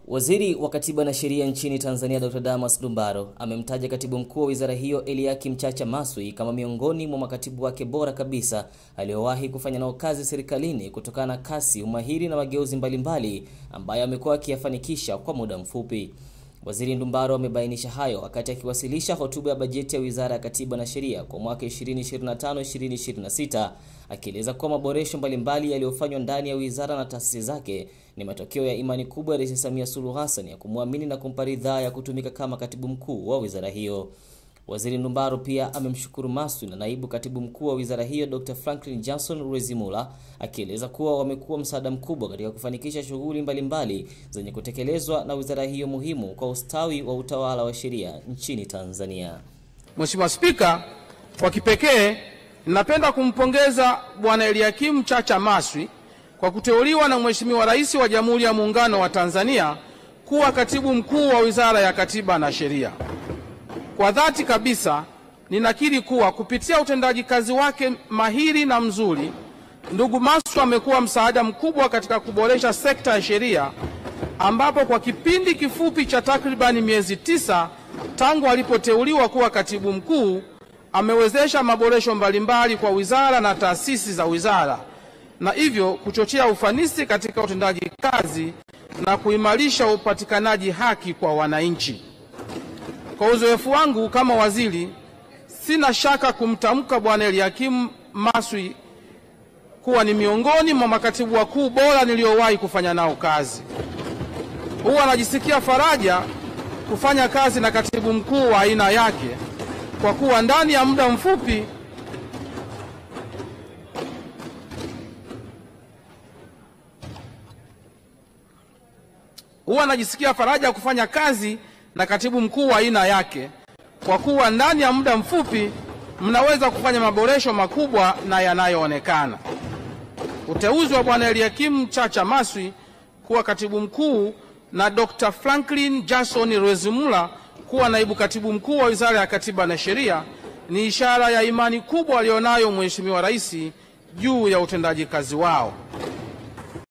Waziri wa Katiba na Sheria nchini Tanzania Dr. Damas Ndumbaro amemtaja Katibu Mkuu wa wizara hiyo Eliakim Chacha Maswi kama miongoni mwa makatibu wake bora kabisa aliyowahi kufanya nao kazi serikalini kutokana na kasi, umahiri na mageuzi mbalimbali ambayo amekuwa akiyafanikisha kwa muda mfupi. Waziri Ndumbaro amebainisha hayo wakati akiwasilisha hotuba ya bajeti ya Wizara ya Katiba na Sheria kwa mwaka 2025-2026, akieleza kuwa maboresho mbalimbali yaliyofanywa ndani ya wizara na taasisi zake ni matokeo ya imani kubwa ya Rais Samia Suluhu Hassan ya kumwamini na kumpa ridhaa ya kutumika kama katibu mkuu wa wizara hiyo. Waziri Ndumbaro pia amemshukuru Maswi na naibu katibu mkuu wa wizara hiyo Dr. Franklin Jackson Rwezimula, akieleza kuwa wamekuwa msaada mkubwa katika kufanikisha shughuli mbalimbali zenye kutekelezwa na wizara hiyo muhimu kwa ustawi wa utawala wa sheria nchini Tanzania. Mheshimiwa Spika, kwa kipekee ninapenda kumpongeza Bwana Eliakim Chacha Maswi kwa kuteuliwa na Mheshimiwa Rais wa Jamhuri ya Muungano wa Tanzania kuwa katibu mkuu wa Wizara ya Katiba na Sheria. Kwa dhati kabisa ninakiri kuwa kupitia utendaji kazi wake mahiri na mzuri, ndugu Maswi amekuwa msaada mkubwa katika kuboresha sekta ya sheria, ambapo kwa kipindi kifupi cha takribani miezi 9 tangu alipoteuliwa kuwa katibu mkuu amewezesha maboresho mbalimbali kwa wizara na taasisi za wizara, na hivyo kuchochea ufanisi katika utendaji kazi na kuimarisha upatikanaji haki kwa wananchi. Kwa uzoefu wangu kama waziri, sina shaka kumtamka Bwana Eliakim Maswi kuwa ni miongoni mwa makatibu wakuu bora niliowahi kufanya nao kazi. Huwa najisikia faraja kufanya kazi na katibu mkuu wa aina yake, kwa kuwa ndani ya muda mfupi mnaweza kufanya maboresho makubwa na yanayoonekana. Uteuzi wa Bwana Eliakim Chacha Maswi kuwa katibu mkuu na Dr. Franklin Jackson Rwezimula kuwa naibu katibu mkuu wa Wizara ya Katiba na Sheria ni ishara ya imani kubwa alionayo Mheshimiwa Rais juu ya utendaji kazi wao.